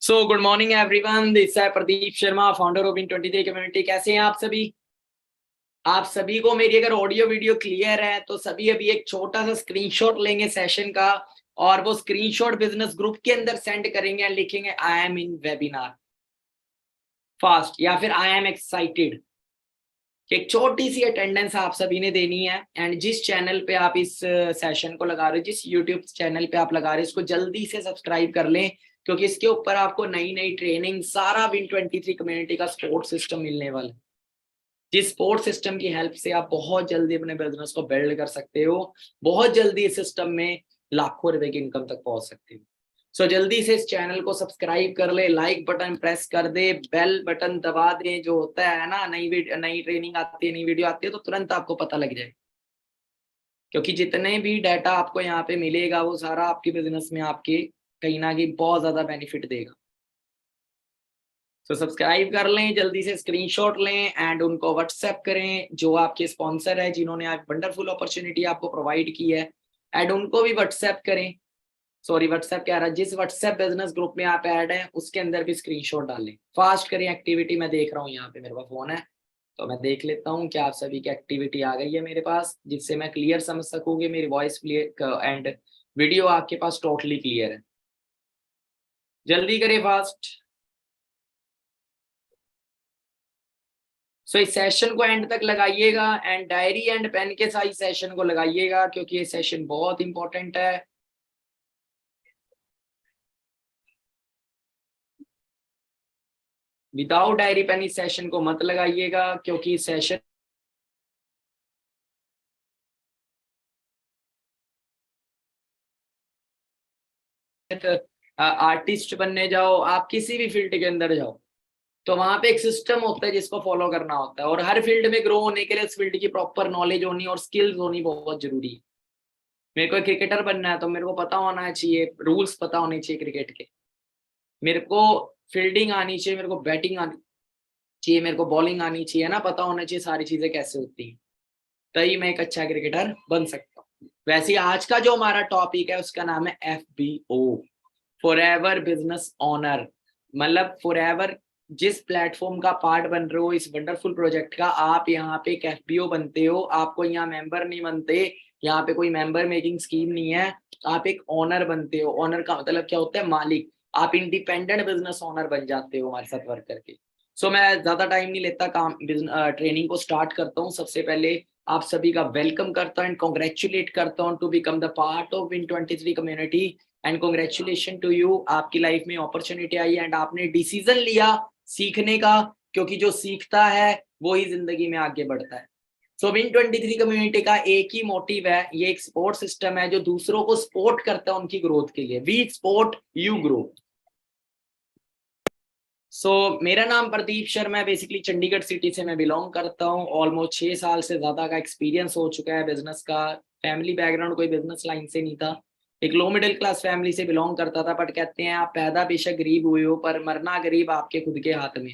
So good morning everyone, this है Pradeep Sharma, founder of Win23 community. कैसे हैं आप सभी? आप सभी को मेरी अगर ऑडियो वीडियो क्लियर है तो सभी अभी एक छोटा सा स्क्रीनशॉट लेंगे सेशन का और वो स्क्रीनशॉट बिजनेस ग्रुप के अंदर सेंड करेंगे एंड लिखेंगे I am in webinar fast या फिर आई एम एक्साइटेड। एक छोटी सी अटेंडेंस आप सभी ने देनी है एंड जिस चैनल पे आप इस सेशन को लगा रहे हो, जिस यूट्यूब चैनल पे आप लगा रहे हो, इसको जल्दी से सब्सक्राइब कर लें क्योंकि इसके ऊपर आपको नई नई ट्रेनिंग, सारा Win23 कम्युनिटी का सपोर्ट सिस्टम मिलने वाला है, जिस सपोर्ट सिस्टम की हेल्प से आप बहुत जल्दी अपने बिजनेस को बिल्ड कर सकते हो, बहुत जल्दी इस सिस्टम में लाखों रुपए की इनकम तक पहुंच सकते हो। सो जल्दी से इस चैनल को सब्सक्राइब कर ले, लाइक बटन प्रेस कर दे, बेल बटन दबा दे। जो होता है ना, नई ट्रेनिंग आती है, नई वीडियो आती है तो तुरंत आपको पता लग जाए, क्योंकि जितने भी डाटा आपको यहाँ पे मिलेगा वो सारा आपके बिजनेस में आपके कहीं ना कहीं बहुत ज्यादा बेनिफिट देगा। तो सब्सक्राइब कर लें, जल्दी से स्क्रीनशॉट लें एंड उनको व्हाट्सएप करें जो आपके स्पॉन्सर है, जिन्होंने आप वंडरफुल अपॉर्चुनिटी आपको प्रोवाइड की है, एंड उनको भी व्हाट्सएप करें। सॉरी, व्हाट्सएप कह रहा, जिस व्हाट्सएप बिजनेस ग्रुप में आप ऐड हैं उसके अंदर भी स्क्रीनशॉट डालें। फास्ट करें एक्टिविटी। मैं देख रहा हूँ यहाँ पे मेरे पास फोन है तो मैं देख लेता हूँ कि आप सभी की एक्टिविटी आ गई है मेरे पास, जिससे मैं क्लियर समझ सकूंगी, मेरी वॉइस क्लियर एंड वीडियो आपके पास टोटली क्लियर है। जल्दी करें, फास्ट। सो इस सेशन को एंड तक लगाइएगा एंड डायरी एंड पेन के साथ सेशन को लगाइएगा क्योंकि ये सेशन बहुत इंपॉर्टेंट है। विदाउट डायरी पेन इस सेशन को मत लगाइएगा क्योंकि सेशन आर्टिस्ट बनने जाओ, आप किसी भी फील्ड के अंदर जाओ तो वहां पे एक सिस्टम होता है जिसको फॉलो करना होता है, और हर फील्ड में ग्रो होने के लिए उस फील्ड की प्रॉपर नॉलेज होनी और स्किल्स होनी बहुत जरूरी है। मेरे को क्रिकेटर बनना है तो मेरे को पता होना चाहिए, रूल्स पता होने चाहिए क्रिकेट के। मेरे को फील्डिंग आनी चाहिए, मेरे को बैटिंग आनी चाहिए, मेरे को बॉलिंग आनी चाहिए ना, पता होना चाहिए सारी चीजें कैसे होती हैं, तभी मैं एक अच्छा क्रिकेटर बन सकता हूँ। वैसे आज का जो हमारा टॉपिक है उसका नाम है FBO, फॉरएवर बिजनेस ओनर। मतलब फॉरएवर जिस प्लेटफॉर्म का पार्ट बन रहे हो इस वंडरफुल प्रोजेक्ट का, आप यहाँ पे एक FBO बनते हो। आपको यहाँ मेंबर नहीं बनते, यहाँ पे कोई मेंबर मेकिंग स्कीम नहीं है, आप एक ओनर बनते हो। ओनर का मतलब क्या होता है? मालिक। आप इंडिपेंडेंट बिजनेस ओनर बन जाते हो हमारे साथ वर्क करके। सो मैं ज्यादा टाइम नहीं लेता, काम ट्रेनिंग को स्टार्ट करता हूँ। सबसे पहले आप सभी का वेलकम करता हूँ एंड कॉन्ग्रेचुलेट करता हूँ to become the part of Win23 community and congratulation to you. आपकी लाइफ में अपॉर्चुनिटी आई एंड आपने डिसीजन लिया सीखने का, क्योंकि जो सीखता है वो ही जिंदगी में आगे बढ़ता है। सो Win23 कम्युनिटी का एक ही मोटिव है, ये एक सपोर्ट सिस्टम है जो दूसरों को सपोर्ट करता है उनकी ग्रोथ के लिए। We support you grow. मेरा नाम प्रदीप शर्मा है, बेसिकली चंडीगढ़ सिटी से मैं बिलोंग करता हूँ। ऑलमोस्ट 6 साल से ज्यादा का एक्सपीरियंस हो चुका है बिजनेस का। फैमिली बैकग्राउंड कोई बिजनेस लाइन से नहीं था, एक लो मिडिल क्लास फैमिली से बिलोंग करता था। बट कहते हैं आप पैदा बेशक गरीब हुए हो पर मरना गरीब आपके खुद के हाथ में।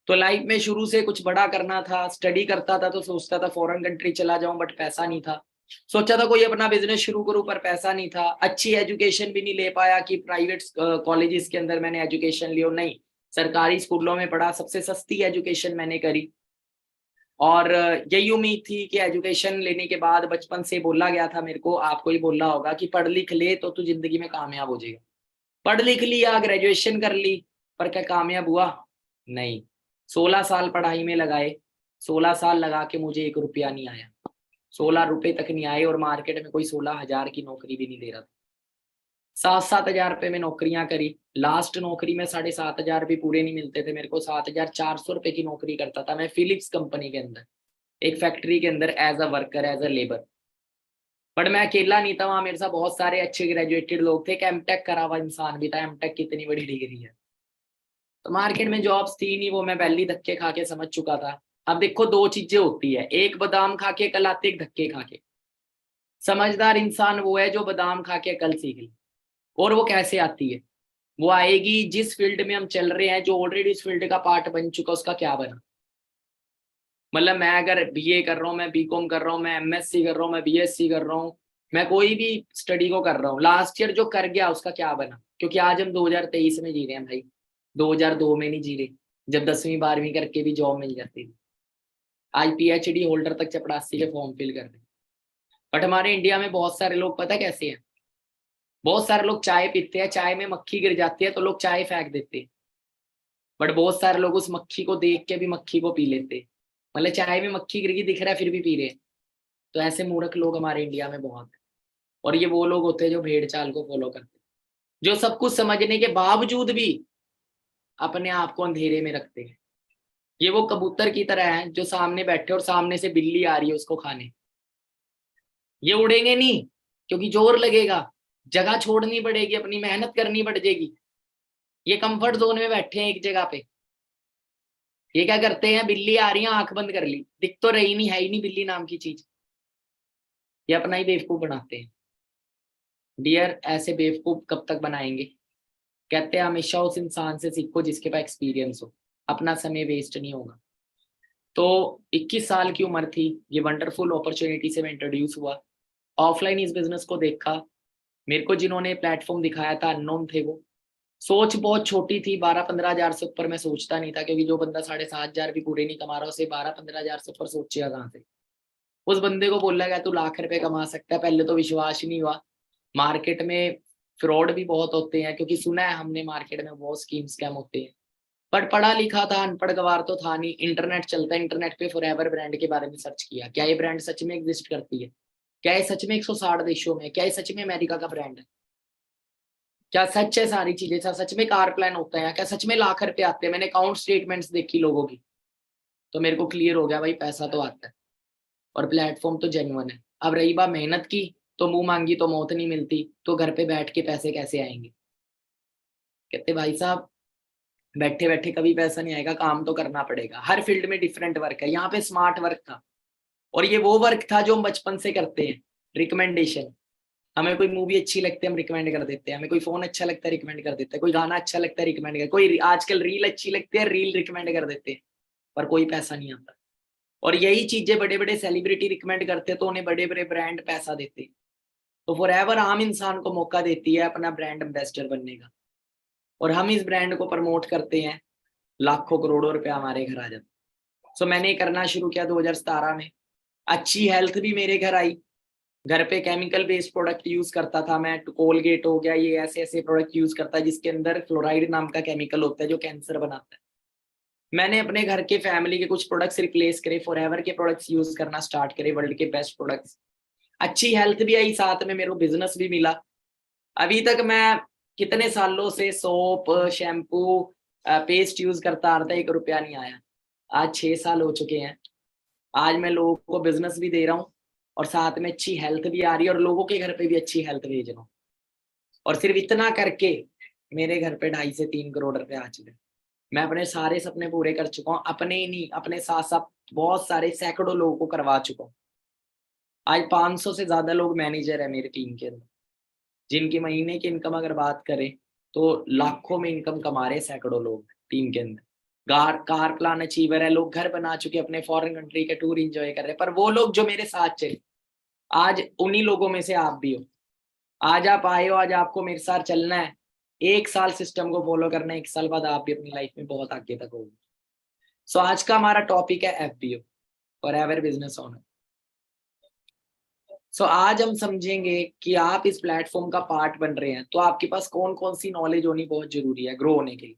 तो लाइफ में शुरू से कुछ बड़ा करना था, स्टडी करता था तो सोचता था फॉरेन कंट्री चला जाऊं, बट पैसा नहीं था। सोचा था कोई अपना बिजनेस शुरू करूं पर पैसा नहीं था। अच्छी एजुकेशन भी नहीं ले पाया कि प्राइवेट कॉलेजेस के अंदर मैंने एजुकेशन लियो, नहीं, सरकारी स्कूलों में पढ़ा, सबसे सस्ती एजुकेशन मैंने करी। और यही उम्मीद थी कि एजुकेशन लेने के बाद, बचपन से बोला गया था मेरे को, आपको ही बोला होगा कि पढ़ लिख ले तो तू जिंदगी में कामयाब हो जाएगा। पढ़ लिख लिया, ग्रेजुएशन कर ली, पर क्या कामयाब हुआ? नहीं। 16 साल पढ़ाई में लगाए, 16 साल लगा के मुझे 1 रुपया नहीं आया, 16 रुपए तक नहीं आए, और मार्केट में कोई 16,000 की नौकरी भी नहीं दे रहा था। 7-7 हजार रुपए में नौकरियां करी, लास्ट नौकरी में 7,500 भी पूरे नहीं मिलते थे मेरे को। 7,400 रुपए की नौकरी करता था मैं फिलिप्स कंपनी के अंदर, एक फैक्ट्री के अंदर as a worker, as a labour. But मैं अकेला नहीं था वहां, मेरे साथ बहुत सारे अच्छे ग्रेजुएटेड लोग थे। एमटेक करा हुआ इंसान भी था, एमटेक कितनी बड़ी डिग्री है। तो मार्केट में जॉब्स थी नहीं, वो मैं पहले धक्के खा के समझ चुका था। अब देखो, 2 चीजें होती है, एक बादाम खा के कल आती है, एक धक्के खा के। समझदार इंसान वो है जो बादाम खा के कल सीख ले। और वो कैसे आती है? वो आएगी जिस फील्ड में हम चल रहे हैं, जो ऑलरेडी इस फील्ड का पार्ट बन चुका, उसका क्या बना। मतलब मैं अगर BA कर रहा हूँ, मैं BCom कर रहा हूँ, मैं MSc कर रहा हूँ, मैं BSc कर रहा हूँ, मैं कोई भी स्टडी को कर रहा हूँ, लास्ट ईयर जो कर गया उसका क्या बना, क्योंकि आज हम 2023 में जी रहे हैं भाई, 2002 में नहीं जी रहे, जब 10वीं 12वीं करके भी जॉब मिल जाती थी। आज PhD होल्डर तक चपड़ासी के फॉर्म फिल कर रहे हैं। बट हमारे इंडिया में बहुत सारे लोग पता कैसे हैं, बहुत सारे लोग चाय पीते हैं, चाय में मक्खी गिर जाती है तो लोग चाय फेंक देते हैं, बट बहुत सारे लोग उस मक्खी को देख के भी मक्खी को पी लेते हैं। मतलब चाय में मक्खी गिर गई दिख रहा है फिर भी पी रहे हैं। तो ऐसे मूर्ख लोग हमारे इंडिया में बहुत है, और ये वो लोग होते हैं जो भेड़ चाल को फॉलो करते हैं, जो सब कुछ समझने के बावजूद भी अपने आप को अंधेरे में रखते हैं। ये वो कबूतर की तरह है जो सामने बैठे और सामने से बिल्ली आ रही है उसको खाने, ये उड़ेंगे नहीं, क्योंकि जोर लगेगा, जगह छोड़नी पड़ेगी, अपनी मेहनत करनी पड़ जाएगी। ये कंफर्ट जोन में बैठे हैं एक जगह पे। ये क्या करते हैं, बिल्ली आ रही है आंख बंद कर ली, दिख तो रही नहीं, है ही नहीं बिल्ली नाम की चीज, ये अपना ही बेवकूफ बनाते हैं। डियर, ऐसे बेवकूफ कब तक बनाएंगे। कहते हैं हमेशा उस इंसान से सीखो जिसके पास एक्सपीरियंस हो, अपना समय वेस्ट नहीं होगा। तो 21 साल की उम्र थी, ये वंडरफुल अपॉर्चुनिटी से मैं इंट्रोड्यूस हुआ, ऑफलाइन इस बिजनेस को देखा। मेरे को जिन्होंने प्लेटफॉर्म दिखाया था अननोन थे वो, सोच बहुत छोटी थी, 12-15 हजार से ऊपर मैं सोचता नहीं था, क्योंकि जो बंदा 7,500 भी पूरे नहीं कमा रहा उसे 12-15 हजार से ऊपर सोचेगा कहाँ से। उस बंदे को बोला गया तू लाख रुपए कमा सकता है, पहले तो विश्वास ही नहीं हुआ। मार्केट में फ्रॉड भी बहुत होते हैं, क्योंकि सुना है हमने मार्केट में बहुत स्कीम स्कैम होते हैं। पर पढ़ा लिखा था, अनपढ़ गवार तो था नहीं, इंटरनेट चलता है, इंटरनेट पे फॉरएवर ब्रांड के बारे में सर्च किया, क्या ये ब्रांड सच में एग्जिस्ट करती है, क्या ये सच में 160 देशों में, क्या ये सच में अमेरिका का ब्रांड है, क्या सच है सारी चीजें, क्या सच में कार प्लान होता है, क्या सच में लाख रुपए आते हैं। मैंने अकाउंट स्टेटमेंट्स देखी लोगों की, तो मेरे को क्लियर हो गया भाई पैसा तो आता है और प्लेटफॉर्म तो जेन्युइन है। अब रही बात मेहनत की, तो मुंह मांगी तो मौत नहीं मिलती, तो घर पे बैठ के पैसे कैसे आएंगे। कहते भाई साहब बैठे बैठे कभी पैसा नहीं आएगा, काम तो करना पड़ेगा। हर फील्ड में डिफरेंट वर्क है, यहाँ पे स्मार्ट वर्क था, और ये वो वर्क था जो हम बचपन से करते हैं। रिकमेंडेशन, हमें कोई मूवी अच्छी लगती है हम रिकमेंड कर देते हैं, हमें कोई फोन अच्छा लगता है रिकमेंड कर देते हैं, कोई गाना अच्छा लगता है रिकमेंड कर, कोई आजकल रील अच्छी लगती है रील रिकमेंड कर देते हैं, पर कोई पैसा नहीं आता। और यही चीजें बड़े बड़े सेलिब्रिटी रिकमेंड करते तो उन्हें बड़े बड़े ब्रांड पैसा देते। तो फॉरएवर आम इंसान को मौका देती है अपना ब्रांड एम्बेसडर बनने का, और हम इस ब्रांड को प्रमोट करते हैं, लाखों करोड़ों रुपया हमारे घर आ जाता। सो मैंने करना शुरू किया 2017 में। अच्छी हेल्थ भी मेरे घर आई, घर पे केमिकल बेस्ड प्रोडक्ट यूज करता था मैं, कोलगेट हो गया, ये ऐसे ऐसे प्रोडक्ट यूज करता है जिसके अंदर फ्लोराइड नाम का केमिकल होता है जो कैंसर बनाता है। मैंने अपने घर के फैमिली के कुछ प्रोडक्ट्स रिप्लेस करे, फॉरएवर के प्रोडक्ट्स यूज करना स्टार्ट करे, वर्ल्ड के बेस्ट प्रोडक्ट्स। अच्छी हेल्थ भी आई, साथ में मेरे को बिजनेस भी मिला। अभी तक मैं कितने सालों से सोप, शैम्पू, पेस्ट यूज करता आ रहा था, 1 रुपया नहीं आया। आज 6 साल हो चुके हैं, आज मैं लोगों को बिजनेस भी दे रहा हूँ और साथ में अच्छी हेल्थ भी आ रही है, और लोगों के घर पे भी अच्छी हेल्थ भेज रहा हूँ। और सिर्फ इतना करके मेरे घर पे 2.5 से 3 करोड़ रुपए आ चुके हैं। मैं अपने सारे सपने पूरे कर चुका हूँ, अपने ही नहीं अपने साथ साथ बहुत सारे सैकड़ों लोगों को करवा चुका हूँ। आज 500 से ज्यादा लोग मैनेजर है मेरी टीम के अंदर, जिनकी महीने की इनकम अगर बात करें तो लाखों में इनकम कमा रहे सैकड़ों लोग टीम के अंदर। कार प्लान अचीवर है, लोग घर बना चुके, अपने फॉरेन कंट्री के टूर एंजॉय कर रहे हैं। पर वो लोग जो मेरे साथ चले, आज उन्हीं लोगों में से आप भी हो। आज आप आए हो, आज आपको मेरे साथ चलना है, 1 साल सिस्टम को फॉलो करना है, 1 साल बाद आप भी अपनी लाइफ में बहुत आगे तक होगे। सो आज का हमारा टॉपिक है FBO, फॉरएवर बिजनेस ओनर। सो आज हम समझेंगे कि आप इस प्लेटफॉर्म का पार्ट बन रहे हैं तो आपके पास कौन कौन सी नॉलेज होनी बहुत जरूरी है ग्रो होने के लिए।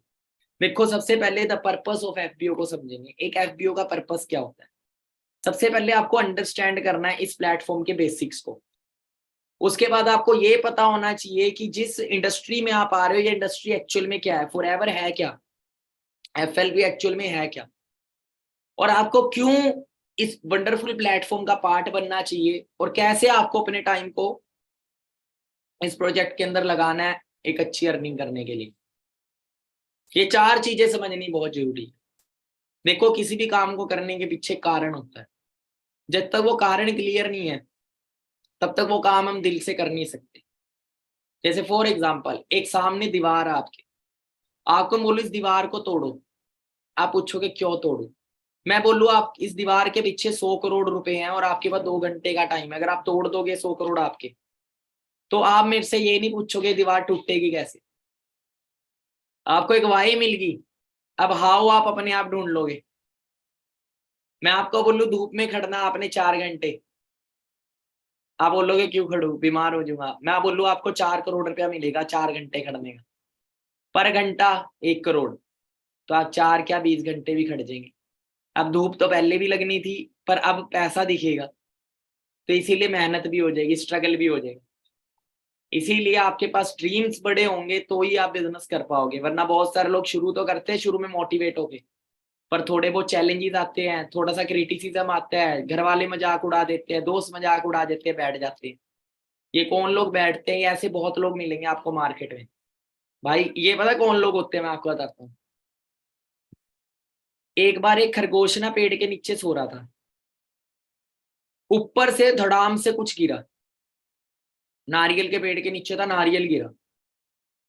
देखो सबसे पहले द पर्पस ऑफ FBO को समझेंगे। एक FBO का पर्पस क्या होता है, सबसे पहले आपको अंडरस्टैंड करना है इस प्लेटफॉर्म के बेसिक्स को। उसके बाद आपको ये पता होना चाहिए कि जिस इंडस्ट्री में आप आ रहे हो ये इंडस्ट्री एक्चुअल में क्या है, फॉरएवर है क्या, FLB एक्चुअल में है क्या, और आपको क्यों इस वंडरफुल प्लेटफॉर्म का पार्ट बनना चाहिए, और कैसे आपको अपने टाइम को इस प्रोजेक्ट के अंदर लगाना है एक अच्छी अर्निंग करने के लिए। ये 4 चीजें समझनी बहुत जरूरी है। देखो किसी भी काम को करने के पीछे कारण होता है, जब तक वो कारण क्लियर नहीं है तब तक वो काम हम दिल से कर नहीं सकते। जैसे फॉर एग्जाम्पल एक सामने दीवार है आपके, आपको बोलो इस दीवार को तोड़ो, आप पूछोगे क्यों तोड़ो। मैं बोलूँ आप इस दीवार के पीछे 100 करोड़ रुपए हैं और आपके पास 2 घंटे का टाइम है, अगर आप तोड़ दोगे 100 करोड़ आपके, तो आप मेरे से ये नहीं पूछोगे दीवार टूटेगी कैसे, आपको एक वाई मिल गई, अब हाउ आप अपने आप ढूंढ लोगे। मैं आपको बोलूं धूप में खड़ना आपने 4 घंटे, आप बोलोगे क्यों खड़ू, बीमार हो जाऊंगा। मैं बोलूं आपको 4 करोड़ रुपया मिलेगा 4 घंटे खड़ने का, पर घंटा 1 करोड़, तो आप 4 क्या 20 घंटे भी खड़ जाएंगे। अब धूप तो पहले भी लगनी थी, पर अब पैसा दिखेगा, तो इसीलिए मेहनत भी हो जाएगी, स्ट्रगल भी हो जाएगा। इसीलिए आपके पास ड्रीम्स बड़े होंगे तो ही आप बिजनेस कर पाओगे, वरना बहुत सारे लोग शुरू तो करते हैं शुरू में मोटिवेट होके, पर थोड़े बहुत चैलेंजेस आते हैं, थोड़ा सा क्रिटिसिज्म आता है, घर वाले मजाक उड़ा देते हैं, दोस्त मजाक उड़ा देते हैं, बैठ जाते हैं। ये कौन लोग बैठते हैं, ऐसे बहुत लोग मिलेंगे आपको मार्केट में। भाई ये पता कौन लोग होते हैं, मैं आपको बताता हूँ। एक बार एक खरगोश ना पेड़ के नीचे सो रहा था, ऊपर से धड़ाम से कुछ गिरा, नारियल के पेड़ के नीचे था, नारियल गिरा,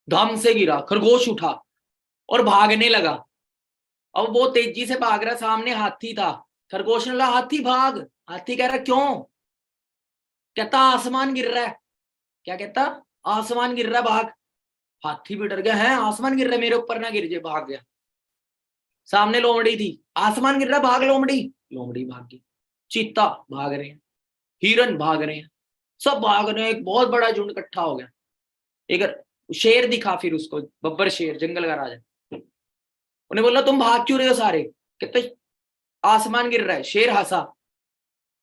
धम से गिरा, खरगोश उठा और भागने लगा। अब वो तेजी से भाग रहा, सामने हाथी था। खरगोश ने बोला हाथी भाग, हाथी कह रहा क्यों, कहता आसमान गिर रहा है। क्या कहता, आसमान गिर रहा है भाग। हाथी भी डर गया, है आसमान गिर रहा है, मेरे ऊपर ना गिर जाए, भाग गया। सामने लोमड़ी थी, आसमान गिर रहा है भाग लोमड़ी, लोमड़ी भाग गई। चीता भाग रहे हैं, हिरन भाग रहे हैं, सब भाग रहे हैं, एक बहुत बड़ा झुंड इकट्ठा हो गया। एक शेर दिखा, फिर उसको बब्बर शेर, जंगल का राजा, उन्हें बोला तुम भाग क्यों रहे हो सारे, कहते आसमान गिर रहा है। शेर हंसा,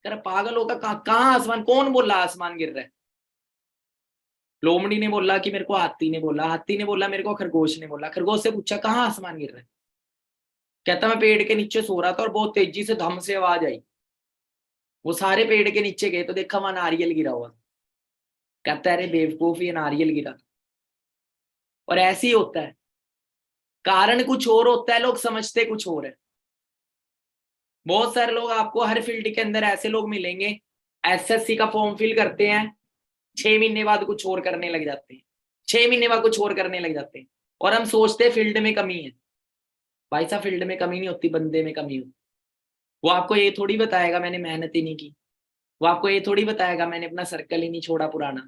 कह रहा पागल होगा, कहाँ आसमान, कौन बोला आसमान गिर रहा है। लोमड़ी ने बोला कि मेरे को हाथी ने बोला, हाथी ने बोला मेरे को खरगोश ने बोला। खरगोश से पूछा कहाँ आसमान गिर रहा है, कहता मैं पेड़ के नीचे सो रहा था और बहुत तेजी से धम से आवाज आई। वो सारे पेड़ के नीचे गए तो देखा वहां नारियल गिरा हुआ। कहता अरे बेवकूफ, ये नारियल गिरा। और ऐसे ही होता है, कारण कुछ और होता है, लोग समझते कुछ और है। बहुत सारे लोग आपको हर फील्ड के अंदर ऐसे लोग मिलेंगे, एसएससी का फॉर्म फिल करते हैं, 6 महीने बाद कुछ और करने लग जाते हैं, 6 महीने बाद कुछ और करने लग जाते हैं, और हम सोचते हैं फील्ड में कमी है। भाई साहब फील्ड में कमी नहीं होती, बंदे में कमी होती। वो आपको ये थोड़ी बताएगा मैंने मेहनत ही नहीं की, वो आपको ये थोड़ी बताएगा मैंने अपना सर्कल ही नहीं छोड़ा पुराना,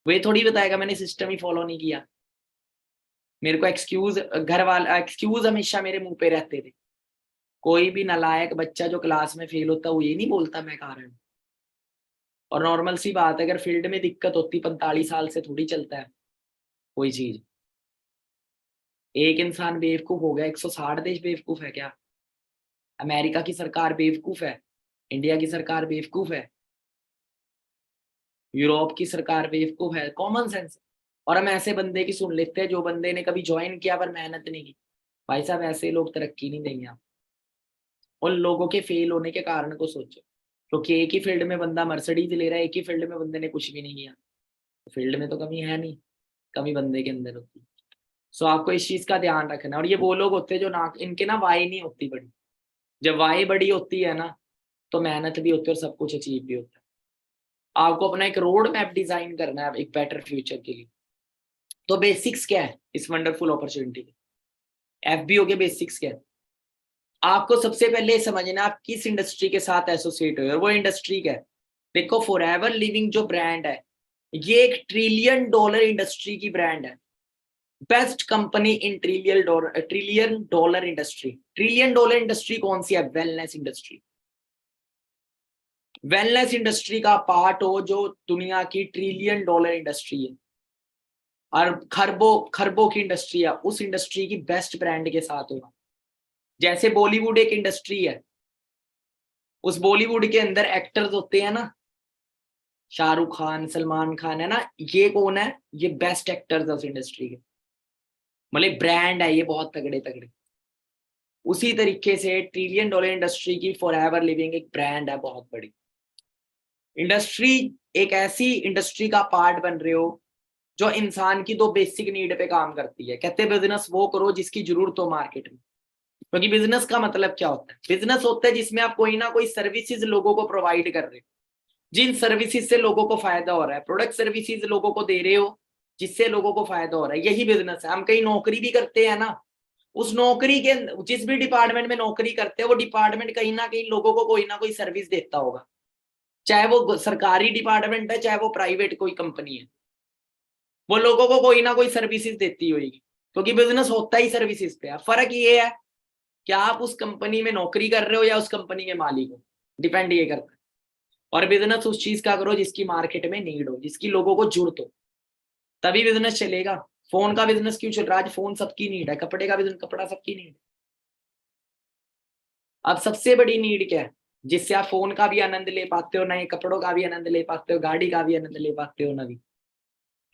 वो ये थोड़ी बताएगा मैंने सिस्टम ही फॉलो नहीं किया। मेरे को एक्सक्यूज, घर वाला एक्सक्यूज हमेशा मेरे मुंह पे रहते थे। कोई भी नालायक बच्चा जो क्लास में फेल होता वो ये नहीं बोलता मैं कारण। और नॉर्मल सी बात है, अगर फील्ड में दिक्कत होती 45 साल से थोड़ी चलता है कोई चीज। एक इंसान बेवकूफ हो गया, 160 देश बेवकूफ है क्या? अमेरिका की सरकार बेवकूफ है, इंडिया की सरकार बेवकूफ है, यूरोप की सरकार बेवकूफ है, कॉमन सेंस। और हम ऐसे बंदे की सुन लेते हैं जो बंदे ने कभी ज्वाइन किया पर मेहनत नहीं की। भाई साहब ऐसे लोग तरक्की नहीं देंगे आप। उन लोगों के फेल होने के कारण को सोचो, क्योंकि एक ही फील्ड में बंदा मर्सिडीज ले रहा है, एक ही फील्ड में बंदे ने कुछ भी नहीं किया। फील्ड में तो कमी है नहीं, कमी बंदे के अंदर होती है। सो आपको इस चीज का ध्यान रखना है। और ये वो लोग होते हैं जो ना, इनके ना वाई नहीं होती बड़ी। जब वाई बड़ी होती है ना, तो मेहनत भी होती है और सब कुछ अचीव भी होता है। आपको अपना एक रोड मैप डिजाइन करना है एक बेटर फ्यूचर के लिए। तो बेसिक्स क्या है इस वंडरफुल अपॉर्चुनिटी के, एफबीओ के बेसिक्स क्या है? आपको सबसे पहले समझना आप किस इंडस्ट्री के साथ एसोसिएट हो, और वो इंडस्ट्री क्या है। देखो फॉरएवर लिविंग जो ब्रांड है, ये एक $1 ट्रिलियन इंडस्ट्री की ब्रांड है। बेस्ट कंपनी इन $1 ट्रिलियन इंडस्ट्री। $1 ट्रिलियन इंडस्ट्री कौन सी है? Wellness industry. वेलनेस इंडस्ट्री का पार्ट हो जो दुनिया की $1 ट्रिलियन इंडस्ट्री है, और खरबों खरबों की इंडस्ट्री है, उस इंडस्ट्री की बेस्ट ब्रांड के साथ होगा। जैसे बॉलीवुड एक इंडस्ट्री है, उस बॉलीवुड के अंदर एक्टर्स होते हैं ना, शाहरुख खान, सलमान खान, है ना, ये कौन है? ये बेस्ट एक्टर्स है उस इंडस्ट्री के, मतलब ब्रांड है ये बहुत तगड़े तगड़े। उसी तरीके से $1 ट्रिलियन इंडस्ट्री की फॉरएवर लिविंग एक ब्रांड है बहुत बड़ी इंडस्ट्री। एक ऐसी इंडस्ट्री का पार्ट बन रहे हो जो इंसान की दो बेसिक नीड पे काम करती है। कहते हैं बिजनेस वो करो जिसकी जरूरत हो मार्केट में, क्योंकि बिजनेस का मतलब क्या होता है? बिजनेस होता है जिसमें आप कोई ना कोई सर्विसेज लोगों को प्रोवाइड कर रहे हो, जिन सर्विसेज से लोगों को फायदा हो रहा है, प्रोडक्ट सर्विसेज लोगों को दे रहे हो जिससे लोगों को फायदा हो रहा है, यही बिजनेस है। हम कहीं नौकरी भी करते हैं ना, उस नौकरी के जिस भी डिपार्टमेंट में नौकरी करते हैं वो डिपार्टमेंट कहीं ना कहीं लोगों को कोई ना कोई सर्विस देता होगा, चाहे वो सरकारी डिपार्टमेंट है चाहे वो प्राइवेट कोई कंपनी है। वो लोगों को कोई ना कोई सर्विसेज देती होगी, क्योंकि बिजनेस होता ही सर्विसेज पे है। फर्क ये है कि आप उस कंपनी में नौकरी कर रहे हो या उस कंपनी के मालिक हो, डिपेंड ये करता है। और बिजनेस उस चीज का करो जिसकी मार्केट में नीड हो, जिसकी लोगों को जरूरत हो, तभी बिजनेस चलेगा। फोन का बिजनेस क्यों चल रहा है? आज फोन सबकी नीड है, कपड़े का बिजनेस, कपड़ा सबकी नीड। अब सबसे बड़ी नीड क्या है जिससे आप फोन का भी आनंद ले पाते हो, नए कपड़ों का भी आनंद ले पाते हो, गाड़ी का भी आनंद ले पाते हो, नवी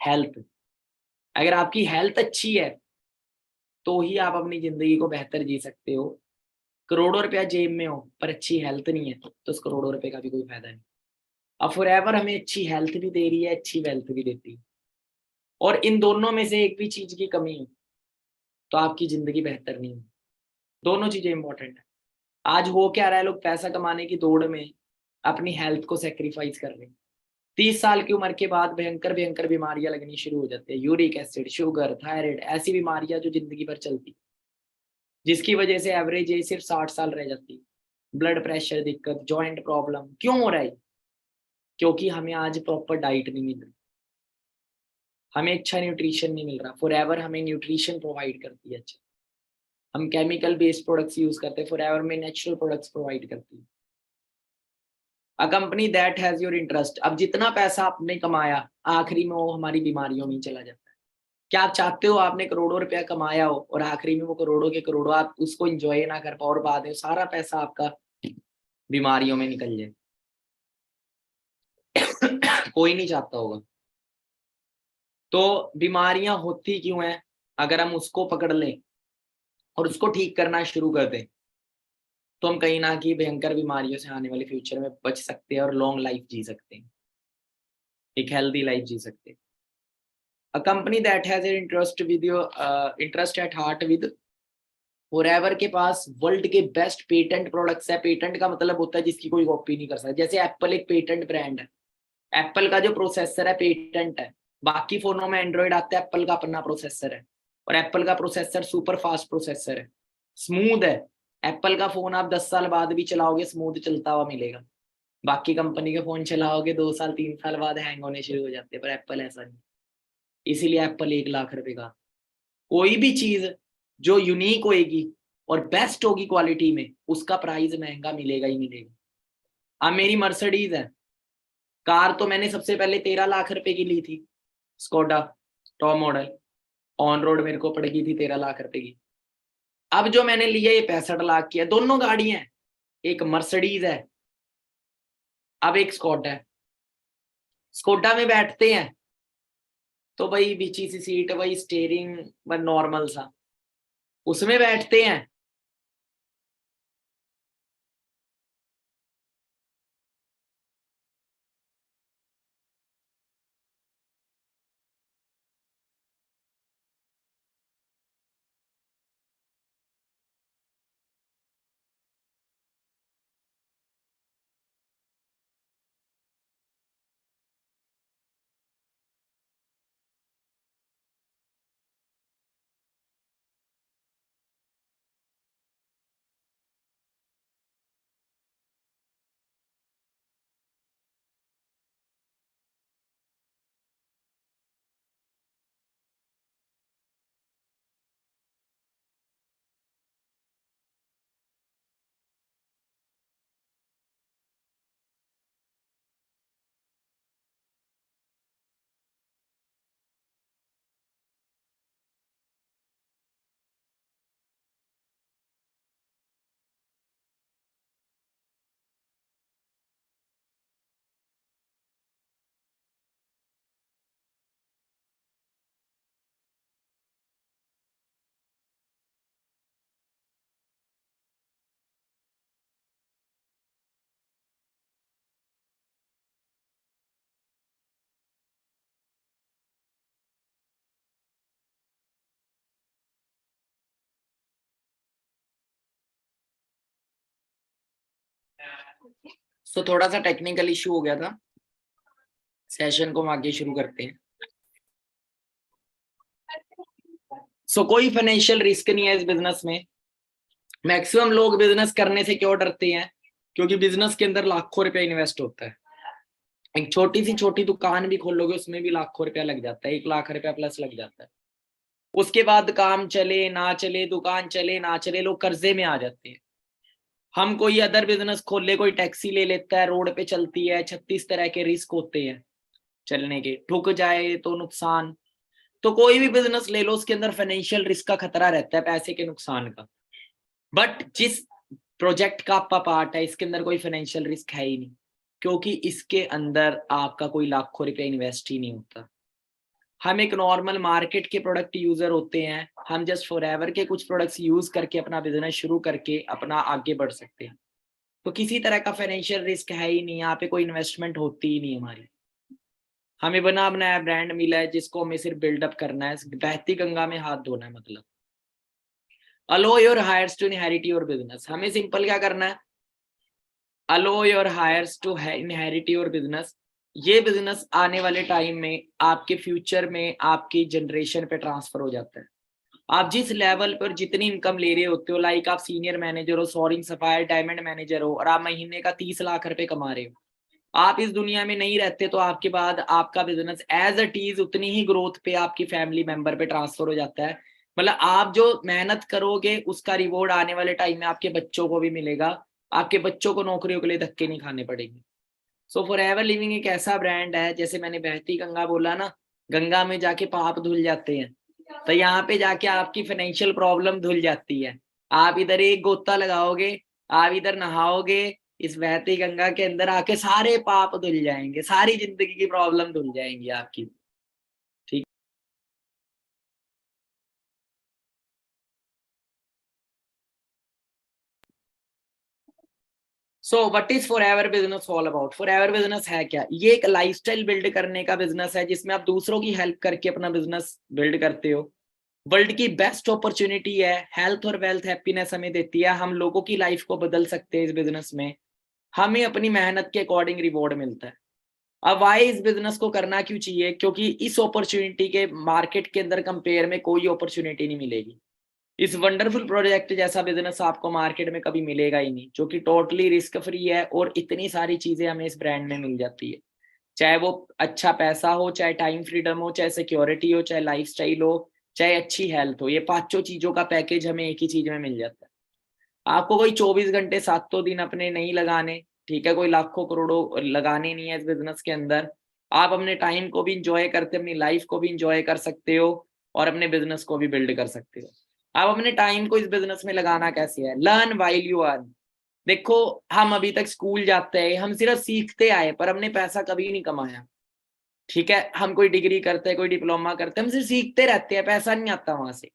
हेल्थ। अगर आपकी हेल्थ अच्छी है तो ही आप अपनी जिंदगी को बेहतर जी सकते हो। करोड़ों रुपया जेब में हो पर अच्छी हेल्थ नहीं है तो उस करोड़ों रुपए का भी कोई फायदा नहीं। अब फॉरएवर हमें अच्छी हेल्थ भी दे रही है, अच्छी वेल्थ भी देती है, और इन दोनों में से एक भी चीज की कमी हो तो आपकी जिंदगी बेहतर नहीं है। दोनों चीजें इंपॉर्टेंट है। आज हो क्या रहा है, लोग पैसा कमाने की दौड़ में अपनी हेल्थ को सेक्रीफाइस कर रहे हैं। 30 साल की उम्र के बाद भयंकर भयंकर बीमारियां लगनी शुरू हो जाती है, यूरिक एसिड, शुगर, थायराइड, ऐसी बीमारियां जो जिंदगी भर चलती, जिसकी वजह से एवरेज एज सिर्फ 60 साल रह जाती। ब्लड प्रेशर दिक्कत, जॉइंट प्रॉब्लम, क्यों हो रहा है? क्योंकि हमें आज प्रॉपर डाइट नहीं मिल रही, हमें अच्छा न्यूट्रिशन नहीं मिल रहा। फॉरएवर हमें न्यूट्रिशन प्रोवाइड करती है अच्छा, हम केमिकल बेस्ड प्रोडक्ट्स यूज करते हैं, फॉरएवर में नेचुरल प्रोडक्ट्स प्रोवाइड करती है। A company that has your interest. अब जितना पैसा आपने कमाया आखिरी में वो हमारी बीमारियों में ही चला जाता है। क्या आप चाहते हो आपने करोड़ों रुपया कमाया हो और आखिरी में वो करोड़ों के करोड़ों आप उसको एंजॉय ना कर पाओ और बाद में सारा पैसा आपका बीमारियों में निकल जाए? कोई नहीं चाहता होगा। तो बीमारियां होती क्यों हैं? अगर हम उसको पकड़ लें और उसको ठीक करना शुरू कर दें तो हम कहीं ना कहीं भयंकर बीमारियों से आने वाले फ्यूचर में बच सकते हैं और लॉन्ग लाइफ जी सकते हैं, एक हेल्दी लाइफ जी सकते हैं। A company that has an interest with your interest at heart with forever के पास वर्ल्ड के बेस्ट पेटेंट प्रोडक्ट्स है। पेटेंट का मतलब होता है जिसकी कोई कॉपी नहीं कर सकता। जैसे एप्पल एक पेटेंट ब्रांड है, एप्पल का जो प्रोसेसर है पेटेंट है। बाकी फोनों में एंड्रॉइड आता है, एप्पल का अपना प्रोसेसर है, और एप्पल का प्रोसेसर सुपर फास्ट प्रोसेसर है, स्मूथ है। एप्पल का फोन आप 10 साल बाद भी चलाओगे स्मूथ चलता हुआ मिलेगा। बाकी कंपनी के फोन चलाओगे 2 साल 3 साल बाद हैंग होने शुरू हो जाते हैं, पर एप्पल ऐसा नहीं। इसीलिए एप्पल 1 लाख रुपए का। कोई भी चीज जो यूनिक होएगी और बेस्ट होगी क्वालिटी में उसका प्राइस महंगा मिलेगा ही मिलेगा। अब मेरी मर्सिडीज है, कार तो मैंने सबसे पहले 13 लाख रुपए की ली थी, Skoda top model, on road मेरे को पड़ गई थी 13 लाख रुपए की। अब जो मैंने लिया ये 65 लाख की है। दोनों गाड़ियां हैं, एक मर्सिडीज है, अब एक स्कोडा है। स्कोडा में बैठते हैं तो भाई बीची सी सीट, वही स्टेयरिंग बस नॉर्मल सा, उसमें बैठते हैं तो थोड़ा सा टेक्निकल इशू हो गया था। सेशन को हम आगे शुरू करते हैं। कोई फाइनेंशियल रिस्क नहीं है इस बिजनेस में। मैक्सिमम लोग बिजनेस करने से क्यों डरते हैं? क्योंकि बिजनेस के अंदर लाखों रुपए इन्वेस्ट होता है। एक छोटी दुकान भी खोलोगे उसमें भी लाखों रुपया लग जाता है, 1 लाख रुपया प्लस लग जाता है। उसके बाद काम चले ना चले, दुकान चले ना चले, लोग कर्जे में आ जाते हैं। हम कोई अदर बिजनेस खोल ले, कोई टैक्सी ले लेता है, रोड पे चलती है, 36 तरह के रिस्क होते हैं चलने के, ठुक जाए तो नुकसान। तो कोई भी बिजनेस ले लो उसके अंदर फाइनेंशियल रिस्क का खतरा रहता है, पैसे के नुकसान का। बट जिस प्रोजेक्ट का आपका पार्ट है इसके अंदर कोई फाइनेंशियल रिस्क है ही नहीं, क्योंकि इसके अंदर आपका कोई लाखों रुपए इन्वेस्ट ही नहीं होता। हम एक नॉर्मल मार्केट के प्रोडक्ट यूजर होते हैं, हम जस्ट फॉरएवर के कुछ प्रोडक्ट्स यूज करके अपना बिजनेस शुरू करके अपना आगे बढ़ सकते हैं। तो किसी तरह का फाइनेंशियल रिस्क है ही नहीं, यहाँ पे कोई इन्वेस्टमेंट होती ही नहीं हमारी। हमें बना बनाया ब्रांड मिला है जिसको हमें सिर्फ बिल्डअप करना है, बहती गंगा में हाथ धोना है। मतलब allow your heirs to inherit your business, हमें सिंपल क्या करना है, allow your heirs to inherit your business. ये बिजनेस आने वाले टाइम में आपके फ्यूचर में आपकी जनरेशन पे ट्रांसफर हो जाता है। आप जिस लेवल पर जितनी इनकम ले रहे होते हो, लाइक आप सीनियर मैनेजर हो, सोरिंग सफायर डायमंड मैनेजर हो, और आप महीने का 30 लाख रुपए कमा रहे हो, आप इस दुनिया में नहीं रहते तो आपके बाद आपका बिजनेस एज अ टीज उतनी ही ग्रोथ पे आपकी फैमिली मेंबर पे ट्रांसफर हो जाता है। मतलब आप जो मेहनत करोगे उसका रिवॉर्ड आने वाले टाइम में आपके बच्चों को भी मिलेगा, आपके बच्चों को नौकरियों के लिए धक्के नहीं खाने पड़ेंगे। सो फॉरएवर लिविंग एक ऐसा ब्रांड है, जैसे मैंने बहती गंगा बोला ना, गंगा में जाके पाप धुल जाते हैं, तो यहाँ पे जाके आपकी फाइनेंशियल प्रॉब्लम धुल जाती है। आप इधर एक गोता लगाओगे, आप इधर नहाओगे, इस बहती गंगा के अंदर आके सारे पाप धुल जाएंगे, सारी जिंदगी की प्रॉब्लम धुल जाएंगी आपकी। ठीक। So what is forever business all about? Forever business है क्या? ये एक लाइफस्टाइल बिल्ड करने का बिजनेस है जिसमें आप दूसरों की हेल्प करके अपना बिजनेस बिल्ड करते हो। वर्ल्ड की बेस्ट अपॉर्चुनिटी है, हेल्थ और वेल्थ हैप्पीनेस हमें देती है, हम लोगों की लाइफ को बदल सकते हैं इस बिजनेस में, हमें अपनी मेहनत के अकॉर्डिंग रिवॉर्ड मिलता है। अब वाई इस बिजनेस को करना क्यों चाहिए? क्योंकि इस अपॉर्चुनिटी के मार्केट के अंदर कंपेयर में कोई अपॉर्चुनिटी नहीं मिलेगी। इस वंडरफुल प्रोजेक्ट जैसा बिजनेस आपको मार्केट में कभी मिलेगा ही नहीं, जो कि टोटली रिस्क फ्री है और इतनी सारी चीजें हमें इस ब्रांड में मिल जाती है। चाहे वो अच्छा पैसा हो, चाहे टाइम फ्रीडम हो, चाहे सिक्योरिटी हो, चाहे लाइफस्टाइल हो, चाहे अच्छी हेल्थ हो, ये पांचों चीजों का पैकेज हमें एक ही चीज में मिल जाता है। आपको कोई 24 घंटे 7 दिन अपने नहीं लगाने, ठीक है, कोई लाखों करोड़ों लगाने नहीं है इस बिजनेस के अंदर। आप अपने टाइम को भी इंजॉय करते, अपनी लाइफ को भी इंजॉय कर सकते हो और अपने बिजनेस को भी बिल्ड कर सकते हो। आप अपने टाइम को इस बिजनेस में लगाना कैसे है? Learn while you earn. देखो, हम अभी तक स्कूल जाते हैं, हम सिर्फ सीखते आए पर हमने पैसा कभी नहीं कमाया। ठीक है, हम कोई डिग्री करते हैं, कोई डिप्लोमा करते हैं, हम सिर्फ सीखते रहते हैं, पैसा नहीं आता वहां से।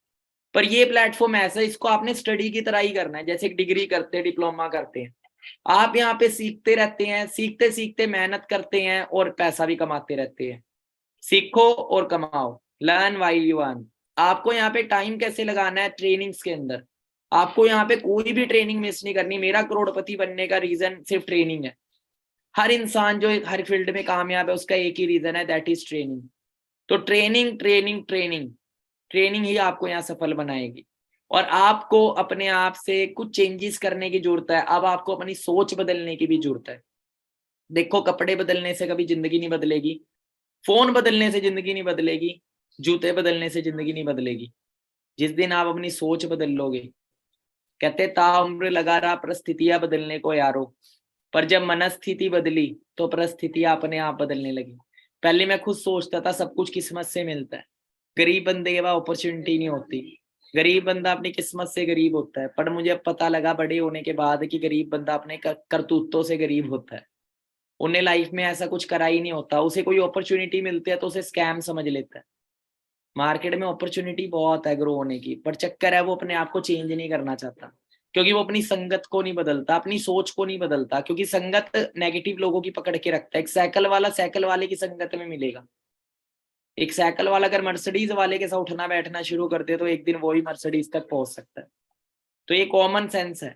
पर ये प्लेटफॉर्म ऐसा है, इसको आपने स्टडी की तरह ही करना है, जैसे एक डिग्री करते हैं, डिप्लोमा करते हैं। आप यहाँ पे सीखते रहते हैं, सीखते सीखते मेहनत करते हैं और पैसा भी कमाते रहते हैं। सीखो और कमाओ, लर्न व्हाइल यू अर्न। आपको यहाँ पे टाइम कैसे लगाना है? ट्रेनिंग्स के अंदर। आपको यहाँ पे कोई भी ट्रेनिंग मिस नहीं करनी। मेरा करोड़पति बनने का रीजन सिर्फ ट्रेनिंग है। हर इंसान जो हर फील्ड में कामयाब है उसका एक ही रीजन है, दैट इज ट्रेनिंग। तो ट्रेनिंग ट्रेनिंग ट्रेनिंग, ट्रेनिंग ही आपको यहाँ सफल बनाएगी। और आपको अपने आप से कुछ चेंजेस करने की जरूरत है। अब आपको अपनी सोच बदलने की भी जरूरत है। देखो, कपड़े बदलने से कभी जिंदगी नहीं बदलेगी, फोन बदलने से जिंदगी नहीं बदलेगी, जूते बदलने से जिंदगी नहीं बदलेगी। जिस दिन आप अपनी सोच बदल लोगे, कहते ताउम्र लगा रहा परिस्थितियां बदलने को यारो, पर जब मनस्थिति बदली तो परिस्थितियां अपने आप बदलने लगी। पहले मैं खुद सोचता था सब कुछ किस्मत से मिलता है, गरीब बंदे के पास अपॉर्चुनिटी नहीं होती, गरीब बंदा अपनी किस्मत से गरीब होता है। पर मुझे पता लगा बड़े होने के बाद कि गरीब बंदा अपने करतूतों से गरीब होता है। उन्हें लाइफ में ऐसा कुछ करा ही नहीं होता, उसे कोई अपॉर्चुनिटी मिलती है तो उसे स्कैम समझ लेता है। मार्केट में अपॉर्चुनिटी बहुत है ग्रो होने की, पर चक्कर है वो अपने आप को चेंज नहीं करना चाहता, क्योंकि वो अपनी संगत को नहीं बदलता, अपनी सोच को नहीं बदलता, क्योंकि संगत नेगेटिव लोगों की पकड़ के रखता है। एक साइकिल वाला साइकिल वाले की संगत में मिलेगा। एक साइकिल वाला अगर मर्सिडीज वाले के साथ उठना बैठना शुरू कर दे तो एक दिन वो ही मर्सिडीज तक पहुंच सकता है। तो ये कॉमन सेंस है,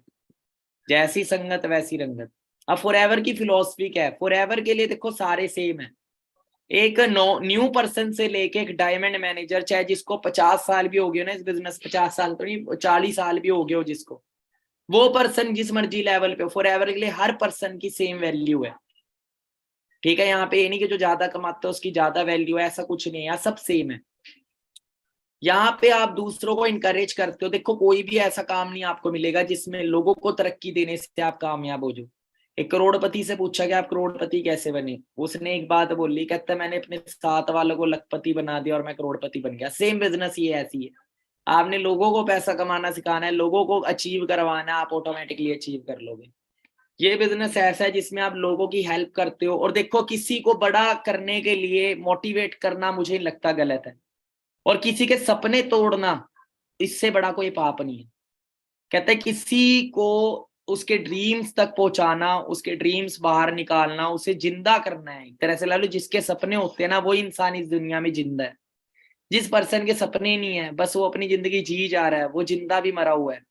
जैसी संगत वैसी रंगत। अब फॉरएवर की फिलॉसफी क्या है? फॉरएवर के लिए देखो सारे सेम है। एक न्यू पर्सन से लेके एक डायमंड मैनेजर, चाहे जिसको 50 साल भी हो गए ना इस बिजनेस, 50 साल तो नहीं 40 साल भी हो गए हो जिसको, वो पर्सन जिस मर्जी लेवल पे, फॉरएवर के लिए हर पर्सन की सेम वैल्यू है। ठीक है, यहाँ पे ये नहीं कि जो ज्यादा कमाता है उसकी ज्यादा वैल्यू है, ऐसा कुछ नहीं है, यहाँ सब सेम है। यहाँ पे आप दूसरों को इनकरेज करते हो। देखो कोई भी ऐसा काम नहीं आपको मिलेगा जिसमें लोगों को तरक्की देने से आप कामयाब हो जाओ। एक करोड़पति से पूछा कि आप करोड़पति कैसे बने, उसने एक बात बोली, कहता मैंने अपने साथ वालों को लखपति बना दिया और मैं करोड़पति बन गया। सेम बिजनेस ये ऐसी है, आपने लोगों को पैसा कमाना सिखाना है, लोगों को अचीव करवाना है, आप ऑटोमेटिकली अचीव कर लोगे। ये बिजनेस ऐसा है जिसमें आप लोगों की हेल्प करते हो। और देखो किसी को बड़ा करने के लिए मोटिवेट करना मुझे नहीं लगता गलत है, और किसी के सपने तोड़ना इससे बड़ा कोई पाप नहीं है। कहते हैं किसी को उसके ड्रीम्स तक पहुंचाना, उसके ड्रीम्स बाहर निकालना, उसे जिंदा करना है। एक तरह से ला लो, जिसके सपने होते हैं ना वो इंसान इस दुनिया में जिंदा है। जिस पर्सन के सपने नहीं है, बस वो अपनी जिंदगी जी जा रहा है, वो जिंदा भी मरा हुआ है।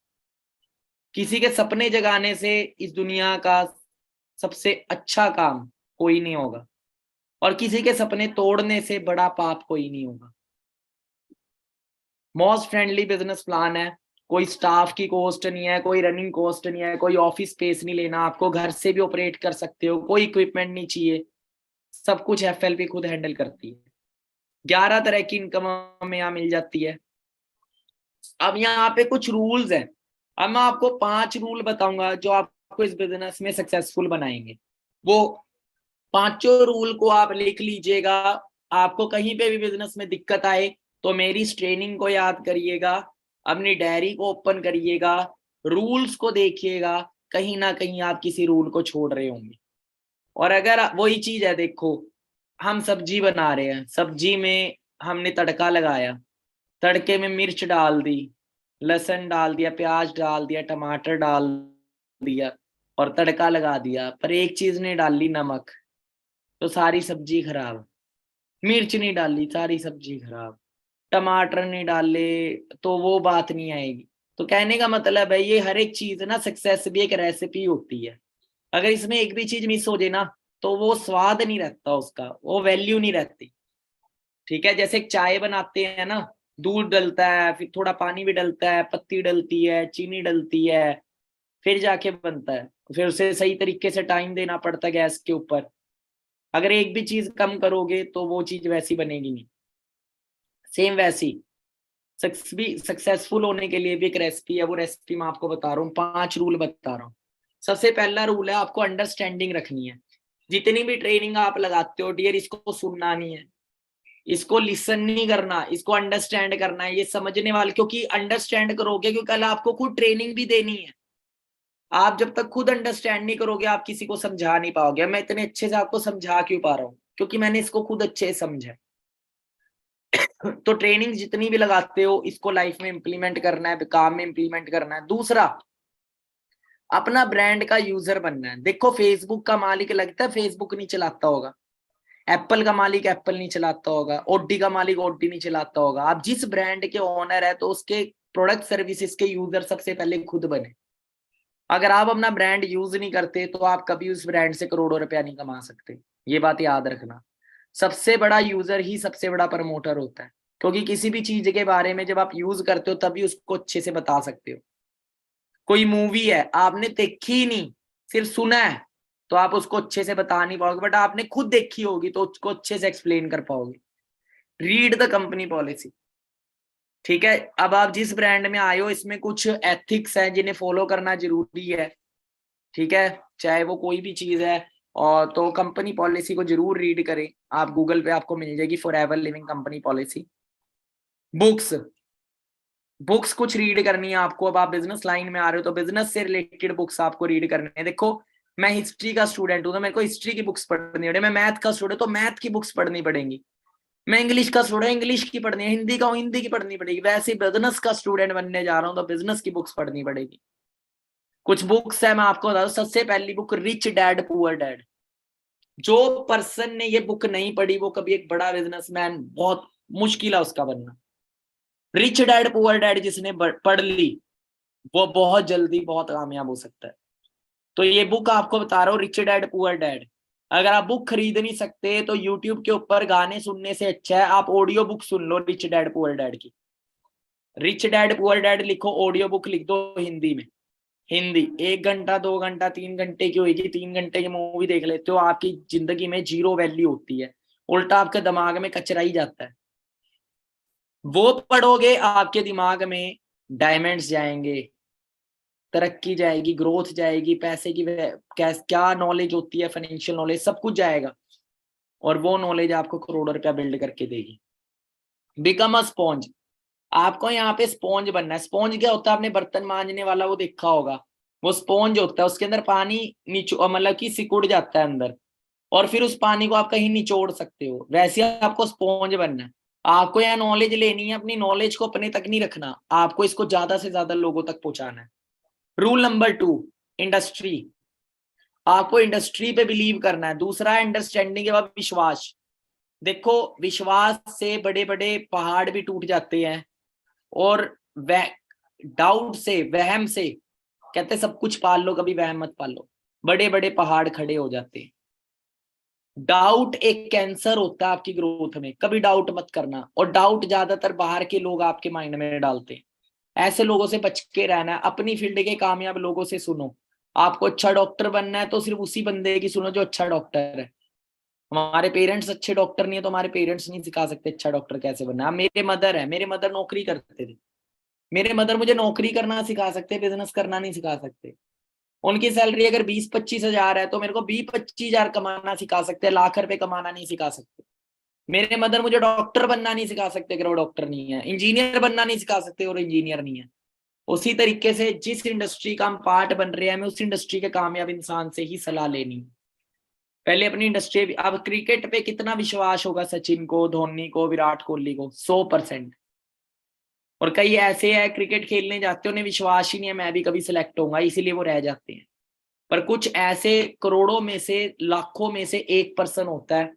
किसी के सपने जगाने से इस दुनिया का सबसे अच्छा काम कोई नहीं होगा, और किसी के सपने तोड़ने से बड़ा पाप कोई नहीं होगा। मोस्ट फ्रेंडली बिजनेस प्लान है। कोई स्टाफ की कॉस्ट नहीं है, कोई रनिंग कॉस्ट नहीं है, कोई ऑफिस स्पेस नहीं लेना आपको, घर से भी ऑपरेट कर सकते हो, कोई इक्विपमेंट नहीं चाहिए, सब कुछ एफएलपी खुद हैंडल करती है। 11 तरह की इनकम हमें यहाँ मिल जाती है। अब यहाँ पे कुछ रूल्स हैं। अब मैं आपको 5 रूल बताऊंगा जो आपको इस बिजनेस में सक्सेसफुल बनाएंगे। वो 5 रूल को आप लिख लीजिएगा। आपको कहीं पे भी बिजनेस में दिक्कत आए तो मेरी इस ट्रेनिंग को याद करिएगा, अपनी डायरी को ओपन करिएगा, रूल्स को देखिएगा, कहीं ना कहीं आप किसी रूल को छोड़ रहे होंगे। और अगर वही चीज है, देखो हम सब्जी बना रहे हैं, सब्जी में हमने तड़का लगाया, तड़के में मिर्च डाल दी, लहसुन डाल दिया, प्याज डाल दिया, टमाटर डाल दिया और तड़का लगा दिया, पर एक चीज नहीं डाली, नमक, तो सारी सब्जी खराब। मिर्च नहीं डाली, सारी सब्जी खराब। टमाटर नहीं डाले तो वो बात नहीं आएगी। तो कहने का मतलब है ये हर एक चीज ना, सक्सेस भी एक रेसिपी होती है। अगर इसमें एक भी चीज मिस हो जाए ना तो वो स्वाद नहीं रहता उसका, वो वैल्यू नहीं रहती। ठीक है, जैसे एक चाय बनाते हैं ना, दूध डलता है, फिर थोड़ा पानी भी डलता है, पत्ती डलती है, चीनी डलती है, फिर जाके बनता है। फिर उसे सही तरीके से टाइम देना पड़ता है गैस के ऊपर। अगर एक भी चीज कम करोगे तो वो चीज वैसी बनेगी नहीं। सेम वैसी सक्सेसफुल होने के लिए भी एक रेसिपी है, वो रेसिपी मैं आपको बता रहा हूँ। 5 रूल बता रहा हूँ। सबसे पहला रूल है, आपको अंडरस्टैंडिंग रखनी है। जितनी भी ट्रेनिंग आप लगाते हो डियर, इसको सुनना नहीं है, इसको लिसन नहीं करना, इसको अंडरस्टैंड करना है, ये समझने वाले, क्योंकि अंडरस्टैंड करोगे, क्योंकि कल आपको खुद ट्रेनिंग भी देनी है। आप जब तक खुद अंडरस्टैंड नहीं करोगे आप किसी को समझा नहीं पाओगे। मैं इतने अच्छे से आपको समझा क्यों पा रहा हूँ, क्योंकि मैंने इसको खुद अच्छे से समझा। तो ट्रेनिंग जितनी भी लगाते हो इसको लाइफ में इंप्लीमेंट करना है, काम में इंप्लीमेंट करना है। दूसरा, अपना ब्रांड का यूजर बनना है। देखो फेसबुक का मालिक लगता है फेसबुक नहीं चलाता होगा, एप्पल का मालिक एप्पल नहीं चलाता होगा, ओडी का मालिक ओडी नहीं चलाता होगा। आप जिस ब्रांड के ओनर है तो उसके प्रोडक्ट सर्विसेज के यूजर सबसे पहले खुद बने। अगर आप अपना ब्रांड यूज नहीं करते तो आप कभी उस ब्रांड से करोड़ों रुपया नहीं कमा सकते, ये बात याद रखना। सबसे बड़ा यूजर ही सबसे बड़ा प्रमोटर होता है, क्योंकि किसी भी चीज के बारे में जब आप यूज करते हो तभी उसको अच्छे से बता सकते हो। कोई मूवी है आपने देखी ही नहीं, सिर्फ सुना है, तो आप उसको अच्छे से बता नहीं पाओगे, बट आपने खुद देखी होगी तो उसको अच्छे से एक्सप्लेन कर पाओगे। Read the company policy. ठीक है, अब आप जिस ब्रांड में आए हो इसमें कुछ एथिक्स हैं जिन्हें फॉलो करना जरूरी है। ठीक है, चाहे वो कोई भी चीज है, और तो कंपनी पॉलिसी को जरूर रीड करें। आप गूगल पे आपको मिल जाएगी forever living company policy. Books, books कुछ रीड करनी है आपको। अब आप बिजनेस लाइन में आ रहे हो तो बिजनेस से रिलेटेड बुक्स आपको रीड करनी है। देखो मैं हिस्ट्री का स्टूडेंट हूं तो मेरे को हिस्ट्री की बुक्स पढ़नी पड़ेगी। मैं मैथ का स्टूडेंट तो मैथ की बुक्स पढ़नी पड़ेंगी। मैं इंग्लिश का स्टूडेंट, इंग्लिश की पढ़नी है। हिंदी का हूं, हिंदी की पढ़नी पड़ेगी। वैसे बिजनेस का स्टूडेंट बनने जा रहा हूं तो बिजनेस की बुक्स पढ़नी पड़ेगी। कुछ बुक्स है मैं आपको बता दूं। सबसे पहली book rich dad poor dad. जो पर्सन ने ये बुक नहीं पढ़ी वो कभी एक बड़ा बिजनेसमैन बहुत मुश्किल है उसका बनना। रिच डैड पुअर डैड जिसने पढ़ ली वो बहुत जल्दी बहुत कामयाब हो सकता है। तो ये बुक आपको बता रहा हूँ, रिच डैड पुअर डैड। अगर आप बुक खरीद नहीं सकते तो यूट्यूब के ऊपर गाने सुनने से अच्छा है आप ऑडियो बुक सुन लो रिच डैड पुअर डैड की। रिच डैड पुअर डैड लिखो, ऑडियो बुक लिख दो हिंदी में। हिंदी 1 घंटा 2 घंटा 3 घंटे की होगी, 3 घंटे की मूवी देख लेते हो, आपकी जिंदगी में जीरो वैल्यू होती है, उल्टा आपके दिमाग में कचरा ही जाता है। वो पढ़ोगे आपके दिमाग में डायमंड्स जाएंगे, तरक्की जाएगी, ग्रोथ जाएगी, पैसे की क्या नॉलेज होती है, फाइनेंशियल नॉलेज, सब कुछ जाएगा, और वो नॉलेज आपको करोड़ों रुपया बिल्ड करके देगी। Become a sponge. आपको यहाँ पे स्पॉन्ज बनना है। स्पॉन्ज क्या होता है, आपने बर्तन मांजने वाला वो देखा होगा, वो स्पॉन्ज होता है, उसके अंदर पानी मतलब कि सिकुड़ जाता है अंदर, और फिर उस पानी को आप कहीं निचोड़ सकते हो, वैसे आपको स्पॉन्ज बनना है। आपको यहाँ नॉलेज लेनी है, अपनी नॉलेज को अपने तक नहीं रखना, आपको इसको ज्यादा से ज्यादा लोगों तक पहुंचाना है। Rule number 2, industry. आपको इंडस्ट्री पे बिलीव करना है। दूसरा है अंडरस्टैंडिंग के बाद विश्वास। देखो, विश्वास से बड़े बड़े पहाड़ भी टूट जाते हैं, और वह डाउट से, वहम से, कहते सब कुछ पाल लो कभी वहम मत पालो, बड़े बड़े पहाड़ खड़े हो जाते हैं। डाउट एक कैंसर होता है आपकी ग्रोथ में, कभी डाउट मत करना, और डाउट ज्यादातर बाहर के लोग आपके माइंड में डालते हैं। ऐसे लोगों से बच के रहना है। अपनी फील्ड के कामयाब लोगों से सुनो। आपको अच्छा डॉक्टर बनना है तो सिर्फ उसी बंदे की सुनो जो अच्छा डॉक्टर है। हमारे पेरेंट्स अच्छे डॉक्टर नहीं है तो हमारे पेरेंट्स नहीं सिखा सकते अच्छा डॉक्टर कैसे बनना है। मेरे मदर है, मेरे मदर नौकरी करते थे, मेरे मदर मुझे नौकरी करना सिखा सकते, बिजनेस करना नहीं सिखा सकते। उनकी सैलरी अगर 20-25 हजार है तो मेरे को 20-25 हजार कमाना सिखा सकते हैं, लाख रुपए कमाना नहीं सिखा सकते। मेरे मदर मुझे डॉक्टर बनना नहीं सिखा सकते अगर वो डॉक्टर नहीं है, इंजीनियर बनना नहीं सिखा सकते और इंजीनियर नहीं है। उसी तरीके से जिस इंडस्ट्री का हम पार्ट बन रहे हैं, हमें उस इंडस्ट्री के कामयाब इंसान से ही सलाह लेनी। पहले अपनी इंडस्ट्री। अब क्रिकेट पे कितना विश्वास होगा सचिन को, धोनी को, विराट कोहली को? 100%। और कई ऐसे हैं क्रिकेट खेलने जाते हैं, उन्हें विश्वास ही नहीं है मैं भी कभी सिलेक्ट होऊंगा, इसीलिए वो रह जाते हैं। पर कुछ ऐसे करोड़ों में से, लाखों में से 1% होता है,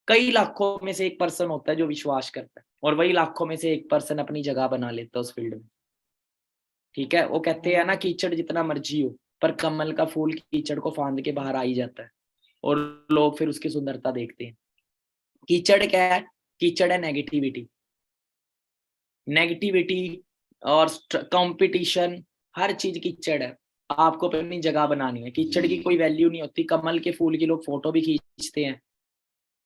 कई लाखों में से 1% होता है जो विश्वास करता है, और वही लाखों में से 1% अपनी जगह बना लेता है उस फील्ड में। ठीक है, वो कहते हैं ना, कीचड़ जितना मर्जी हो, पर कमल का फूल कीचड़ को फांद के बाहर आ ही जाता है, और लोग फिर उसकी सुंदरता देखते हैं। कीचड़ क्या है? कीचड़ है नेगेटिविटी। नेगेटिविटी और कंपटीशन, हर चीज कीचड़ है। आपको अपनी जगह बनानी है। कीचड़ की कोई वैल्यू नहीं होती। कमल के फूल की लोग फोटो भी खींचते हैं,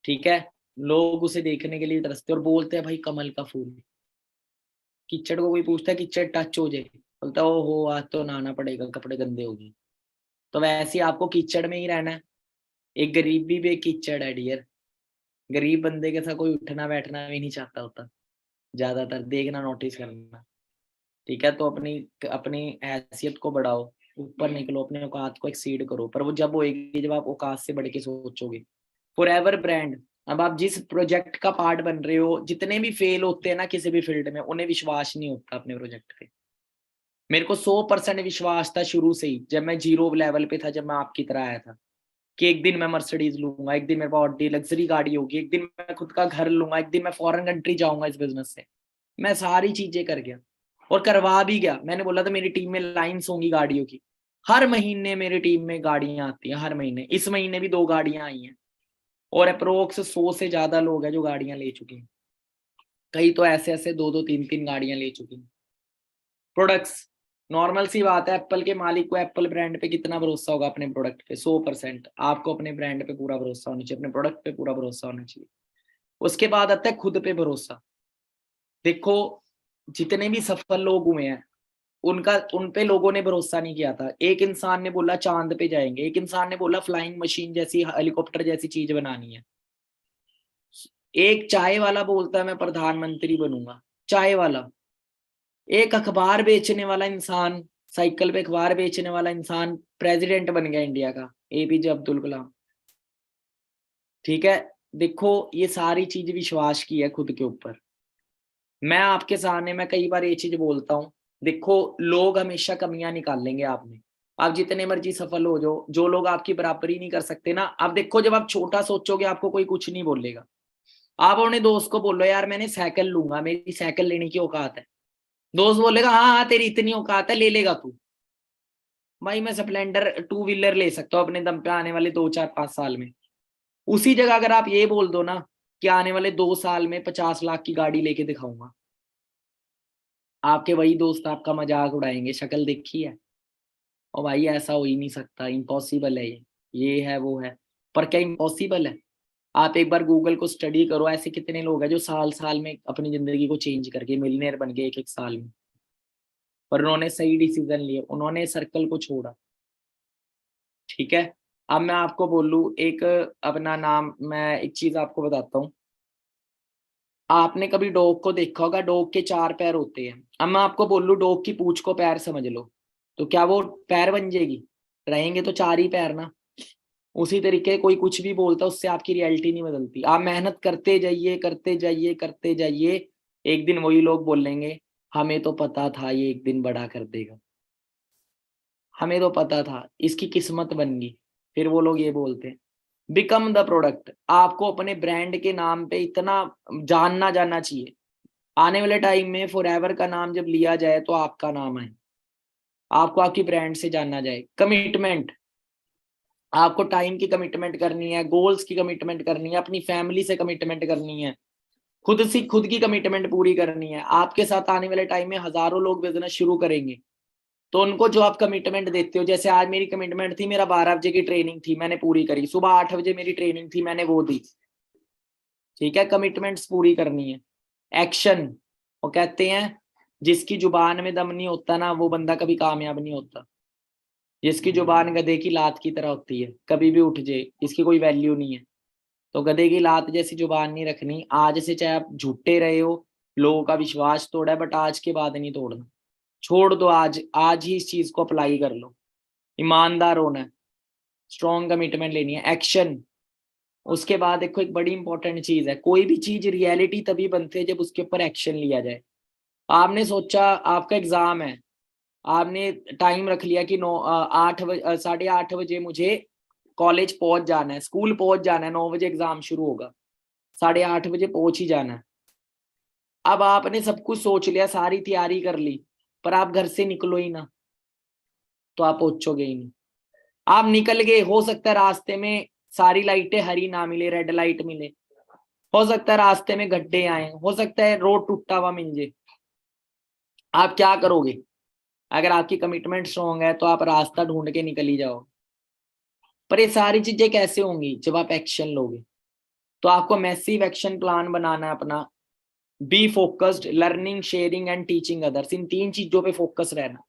ठीक है, लोग उसे देखने के लिए तरसते और बोलते हैं भाई कमल का फूल। कीचड़ को कोई पूछता है, कीचड़ टच हो जाए, बोलता है ओ हो आज तो नहाना पड़ेगा, कपड़े गंदे हो गए। तो वैसे ही आपको कीचड़ में ही रहना है। एक गरीब भी एक कीचड़ है डियर। गरीब बंदे के साथ कोई उठना बैठना भी नहीं चाहता होता, ज्यादातर देखना, नोटिस करना। ठीक है, तो अपनी अपनी हैसियत को बढ़ाओ, ऊपर निकलो, अपने औकात को एक्सीड करो, पर वो जब होएगी जब आप औकात से बढ़ के सोचोगे। Forever brand. अब आप जिस प्रोजेक्ट का पार्ट बन रहे हो, जितने भी फेल होते हैं ना किसी भी फील्ड में, उन्हें विश्वास नहीं होता अपने प्रोजेक्ट पे। मेरे को 100% विश्वास था शुरू से ही, जब मैं जीरो लेवल पे था, जब मैं आपकी तरह आया था, कि एक दिन मैं मर्सिडीज लूंगा, एक दिन मेरे पास ऑडी लग्जरी गाड़ी होगी, एक दिन मैं खुद का घर लूंगा, एक दिन मैं फॉरेन कंट्री जाऊंगा इस बिजनेस से। मैं सारी चीजें कर गया और करवा भी गया। मैंने बोला था मेरी टीम में लाइन्स होंगी गाड़ियों की, हर महीने मेरी टीम में गाड़ियां आती हैं, हर महीने। इस महीने भी 2 गाड़ियां आई हैं, और अप्रोक्स 100 से ज्यादा लोग हैं जो गाड़ियां ले चुके हैं। कई तो ऐसे ऐसे 2-2 3-3 गाड़ियां ले चुके हैं। प्रोडक्ट्स, नॉर्मल सी बात है, एप्पल के मालिक को एप्पल ब्रांड पे कितना भरोसा होगा अपने प्रोडक्ट पे? 100%। आपको अपने ब्रांड पे पूरा भरोसा होना चाहिए, अपने प्रोडक्ट पे पूरा भरोसा होना चाहिए। उसके बाद आता है खुद पे भरोसा। देखो, जितने भी सफल लोग हुए हैं, उनका उन पे लोगों ने भरोसा नहीं किया था। एक इंसान ने बोला चांद पे जाएंगे, एक इंसान ने बोला फ्लाइंग मशीन जैसी, हेलीकॉप्टर जैसी चीज बनानी है। एक चाय वाला बोलता है मैं प्रधानमंत्री बनूंगा, चाय वाला। एक अखबार बेचने वाला इंसान, साइकिल पे अखबार बेचने वाला इंसान प्रेसिडेंट बन गया इंडिया का, एपीजे अब्दुल कलाम। ठीक है, देखो ये सारी चीज विश्वास की है खुद के ऊपर। मैं आपके सामने, मैं कई बार ये चीज बोलता हूँ, देखो लोग हमेशा कमियां निकाल लेंगे आप में। आप जितने मर्जी सफल हो जाओ, जो लोग आपकी बराबरी नहीं कर सकते ना, आप देखो जब आप छोटा सोचोगे आपको कोई कुछ नहीं बोलेगा। आप अपने दोस्त को बोलो यार मैंने साइकिल लूंगा, मेरी साइकिल लेने की औकात है, दोस्त बोलेगा हाँ हाँ तेरी इतनी औकात है, ले लेगा तू। भाई मैं स्प्लेंडर 2 व्हीलर ले सकता हूँ अपने दम पे आने वाले 2 4 5 साल में। उसी जगह अगर आप ये बोल दो ना कि आने वाले 2 साल में 50 लाख की गाड़ी लेके दिखाऊंगा, आपके वही दोस्त आपका मजाक उड़ाएंगे, शक्ल देखी है। और भाई ऐसा हो ही नहीं सकता, इम्पॉसिबल है ये है वो है। पर क्या इम्पॉसिबल है? आप एक बार गूगल को स्टडी करो, ऐसे कितने लोग हैं जो साल साल में अपनी जिंदगी को चेंज करके मिलियनेयर बन गए एक एक साल में। पर उन्होंने सही डिसीजन लिए, उन्होंने सर्कल को छोड़ा। ठीक है, अब मैं आपको बोलूं एक अपना नाम, मैं एक चीज आपको बताता हूँ। आपने कभी डॉग को देखा होगा, डॉग के 4 पैर होते हैं। अब मैं आपको बोलूं डॉग की पूंछ को पैर समझ लो, तो क्या वो पैर बन जाएगी? रहेंगे तो 4 ही पैर ना। उसी तरीके कोई कुछ भी बोलता है उससे आपकी रियलिटी नहीं बदलती। आप मेहनत करते जाइए करते जाइए करते जाइए, एक दिन वही लोग बोलेंगे हमें तो पता था ये एक दिन बड़ा कर देगा, हमें तो पता था, इसकी किस्मत बन गई। फिर वो लोग ये बोलते हैं बिकम द प्रोडक्ट। आपको अपने ब्रांड के नाम पे इतना जानना जाना चाहिए, आने वाले टाइम में फॉरएवर का नाम जब लिया जाए तो आपका नाम है, आपको आपकी ब्रांड से जानना जाए। कमिटमेंट, आपको टाइम की कमिटमेंट करनी है, गोल्स की कमिटमेंट करनी है, अपनी फैमिली से कमिटमेंट करनी है, खुद की कमिटमेंट पूरी करनी है। आपके साथ आने वाले टाइम में हजारों लोग बिजनेस शुरू करेंगे, तो उनको जो आप कमिटमेंट देते हो, जैसे आज मेरी कमिटमेंट थी, मेरा 12 बजे की ट्रेनिंग थी, मैंने पूरी करी। सुबह 8 बजे मेरी ट्रेनिंग थी, मैंने वो दी। ठीक है, कमिटमेंट्स पूरी करनी है। एक्शन, वो कहते हैं जिसकी जुबान में दम नहीं होता ना, वो बंदा कभी कामयाब नहीं होता। जिसकी जुबान गधे की लात की तरह होती है, कभी भी उठ जाए, इसकी कोई वैल्यू नहीं है। तो गधे की लात जैसी जुबान नहीं रखनी। आज से चाहे आप झूठे रहे हो, लोगों का विश्वास तोड़ा है, बट आज के बाद नहीं तोड़ना। छोड़ दो, आज आज ही इस चीज को अप्लाई कर लो। ईमानदार होना है, स्ट्रॉन्ग कमिटमेंट लेनी है, एक्शन। उसके बाद देखो एक बड़ी इंपॉर्टेंट चीज है, कोई भी चीज रियलिटी तभी बनती है जब उसके ऊपर एक्शन लिया जाए। आपने सोचा आपका एग्जाम है, आपने टाइम रख लिया कि 8:30 मुझे कॉलेज पहुंच जाना है, स्कूल पहुंच जाना है, 9 बजे एग्जाम शुरू होगा, 8:30 बजे पहुंच ही जाना है। अब आपने सब कुछ सोच लिया, सारी तैयारी कर ली, पर आप घर से निकलो ही ना, तो आप पहुंचोगे ही नहीं। आप निकल गए, हो सकता है रास्ते में सारी लाइटें हरी ना मिले, रेड लाइट मिले, हो सकता है रास्ते में गड्ढे आए, हो सकता है रोड टूटा हुआ मिल जाए। आप क्या करोगे? अगर आपकी कमिटमेंट स्ट्रॉन्ग है तो आप रास्ता ढूंढ के निकल ही जाओ। पर ये सारी चीजें कैसे होंगी? जब आप एक्शन लोगे। तो आपको मैसिव एक्शन प्लान बनाना है अपना। Be focused, learning, sharing and teaching others, इन 3 चीजों पे फोकस रहना।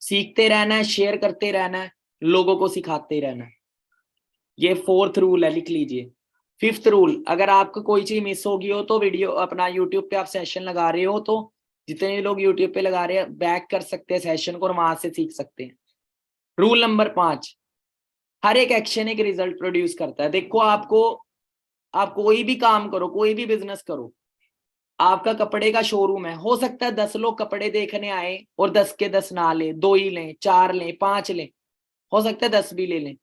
सीखते रहना है, शेयर करते रहना है, लोगों को सिखाते रहना है। ये 4th रूल है, लिख लीजिए। 5th रूल, अगर आपको कोई चीज मिस होगी हो तो वीडियो अपना यूट्यूब पे आप सेशन लगा रहे हो तो जितने भी लोग यूट्यूब पे लगा रहे हैं बैक कर सकते हैं सेशन को और वहां से सीख सकते हैं। रूल नंबर 5, हर एक एक्शन एक रिजल्ट प्रोड्यूस करता है। देखो आपको, आप कोई भी काम करो, कोई भी बिजनेस करो, आपका कपड़े का शोरूम है, हो सकता है 10 लोग कपड़े देखने आए और 10 के 10 ना ले, 2 ही लें, 4 लें, 5 लें, हो सकता है 10 भी ले लें।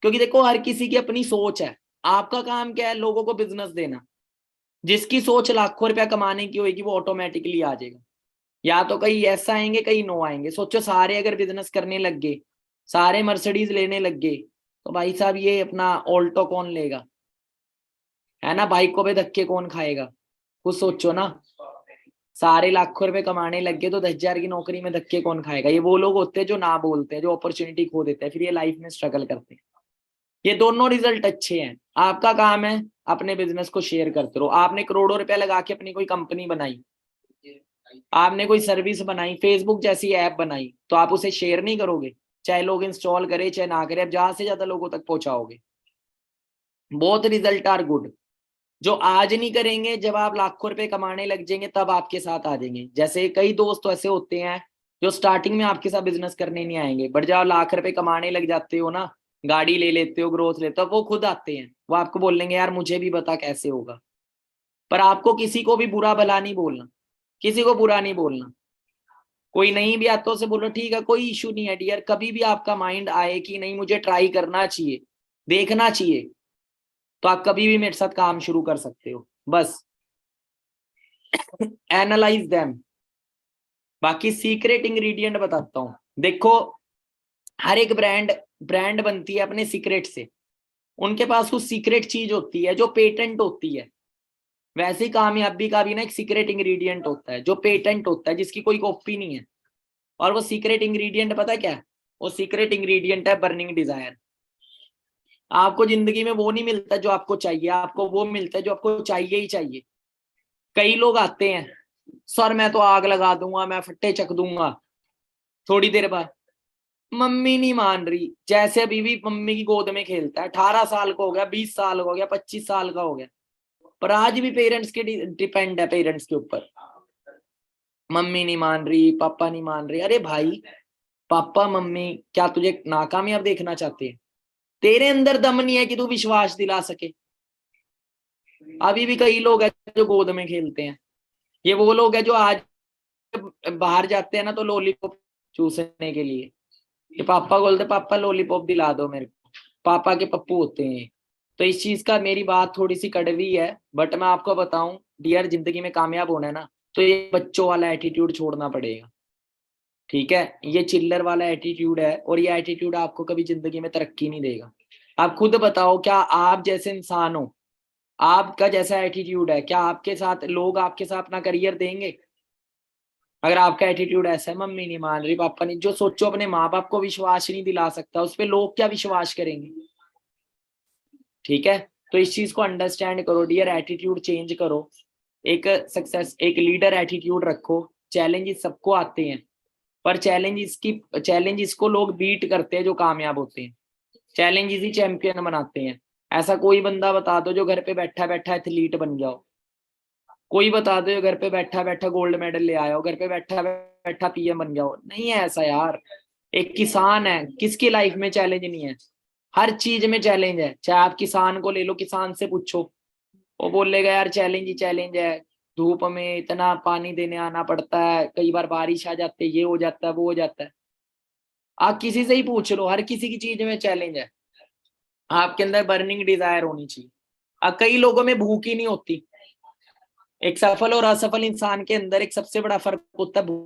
क्योंकि देखो हर किसी की अपनी सोच है। आपका काम क्या है? लोगों को बिजनेस देना। जिसकी सोच लाखों रुपया कमाने की होगी वो ऑटोमेटिकली आ जाएगा। या तो कई यस आएंगे, कई नो आएंगे। सोचो सारे अगर बिजनेस करने लग गए, सारे मर्सिडीज लेने लग गए, तो भाई साहब ये अपना ऑल्टो कौन लेगा? है ना, बाइकों पे धक्के कौन खाएगा? कुछ सोचो ना। सारे लाखों रुपए कमाने लग गए तो 10,000 की नौकरी में धक्के कौन खाएगा? ये वो लोग होते हैं जो ना बोलते हैं, जो अपॉर्चुनिटी खो देते हैं, फिर ये लाइफ में स्ट्रगल करते हैं। ये दोनों रिजल्ट अच्छे हैं। आपका काम है अपने बिजनेस को शेयर करते रहो। आपने करोड़ों रुपया लगा के अपनी कोई कंपनी बनाई, आपने कोई सर्विस बनाई, फेसबुक जैसी ऐप बनाई, तो आप उसे शेयर नहीं करोगे? चाहे लोग इंस्टॉल करें चाहे ना करें, आप ज्यादा से ज्यादा लोगों तक पहुंचाओगे। बहुत रिजल्ट आर गुड। जो आज नहीं करेंगे, जब आप लाखों रुपए कमाने लग जाएंगे तब आपके साथ आ जाएंगे। जैसे कई दोस्त तो ऐसे होते हैं जो स्टार्टिंग में आपके साथ बिजनेस करने नहीं आएंगे, बट जब आप लाख रुपए कमाने लग जाते हो ना, गाड़ी ले लेते हो, ग्रोथ लेते हो, वो खुद आते हैं। वो आपको बोलेंगे यार मुझे भी बता कैसे होगा। पर आपको किसी को भी बुरा भला नहीं बोलना, किसी को बुरा नहीं बोलना। कोई नहीं भी आता उसे बोलो ठीक है, कोई इशू नहीं है डियर। कभी भी आपका माइंड आए कि नहीं मुझे ट्राई करना चाहिए, देखना चाहिए, तो आप कभी भी मेरे साथ काम शुरू कर सकते हो। बस एनालाइज देम। बाकी सीक्रेट इंग्रेडिएंट बताता हूँ। देखो हर एक ब्रांड ब्रांड बनती है अपने सीक्रेट से। उनके पास कुछ सीक्रेट चीज होती है जो पेटेंट होती है। वैसे ही कामयाबी का भी ना एक सीक्रेट इंग्रेडिएंट होता है जो पेटेंट होता है, जिसकी कोई कॉपी नहीं है। और वो सीक्रेट इंग्रेडिएंट पता है क्या है? वो सीक्रेट इंग्रेडिएंट है बर्निंग डिजायर। आपको जिंदगी में वो नहीं मिलता जो आपको चाहिए, आपको वो मिलता है जो आपको चाहिए ही चाहिए। कई लोग आते हैं, सर मैं तो आग लगा दूंगा, मैं फट्टे चक दूंगा, थोड़ी देर बाद मम्मी नहीं मान रही, जैसे अभी भी मम्मी की गोद में खेलता है, 18 साल का हो गया, 20 साल का हो गया, 25 साल का हो गया, पर आज भी पेरेंट्स के डिपेंड है पेरेंट्स के ऊपर। मम्मी नहीं मान रही, पापा नहीं मान रहे। अरे भाई, पापा मम्मी क्या तुझे नाकामयाब देखना चाहते हैं? तेरे अंदर दम नहीं है कि तू विश्वास दिला सके। अभी भी कई लोग हैं जो गोद में खेलते हैं। ये वो लोग हैं जो आज बाहर जाते हैं ना तो लॉलीपॉप चूसने के लिए, कि पापा बोलते पापा लॉलीपॉप दिला दो मेरे को, पापा के पप्पू होते हैं। तो इस चीज का, मेरी बात थोड़ी सी कड़वी है बट मैं आपको बताऊं डियर, जिंदगी में कामयाब होना है ना तो ये बच्चों वाला एटीट्यूड छोड़ना पड़ेगा। ठीक है, ये चिल्लर वाला एटीट्यूड है और ये एटीट्यूड आपको कभी जिंदगी में तरक्की नहीं देगा। आप खुद बताओ, क्या आप जैसे इंसान हो, आपका जैसा एटीट्यूड है, क्या आपके साथ लोग आपके साथ अपना करियर देंगे? अगर आपका एटीट्यूड ऐसा है, मम्मी नहीं मान रही, पापा नहीं, जो सोचो अपने माँ बाप को विश्वास नहीं दिला सकता, उस पर लोग क्या विश्वास करेंगे? ठीक है, तो इस चीज को अंडरस्टैंड करो डियर, एटीट्यूड चेंज करो, एक सक्सेस, एक लीडर एटीट्यूड रखो। चैलेंजेस सबको आते हैं, पर चैलेंजेस को लोग बीट करते हैं जो कामयाब होते हैं। चैलेंजेस ही चैंपियन बनाते हैं। ऐसा कोई बंदा बता दो जो घर पे बैठा बैठा एथलीट बन जाओ, कोई बता दो जो घर पे बैठा बैठा गोल्ड मेडल ले आया हो, घर पे बैठा बैठा पीएम बन जाओ, नहीं है ऐसा यार। एक किसान है, किसकी लाइफ में चैलेंज नहीं है? हर चीज में चैलेंज है। चाहे आप किसान को ले लो, किसान से पूछो, वो बोलेगा यार चैलेंज ही चैलेंज है, धूप में इतना पानी देने आना पड़ता है, कई बार बारिश आ जाती है, ये हो जाता है वो हो जाता है। आप किसी से ही पूछ लो, हर किसी की चीज में चैलेंज है। आपके अंदर बर्निंग डिजायर होनी चाहिए। अब कई लोगों में भूख ही नहीं होती। एक सफल और असफल इंसान के अंदर एक सबसे बड़ा फर्क होता है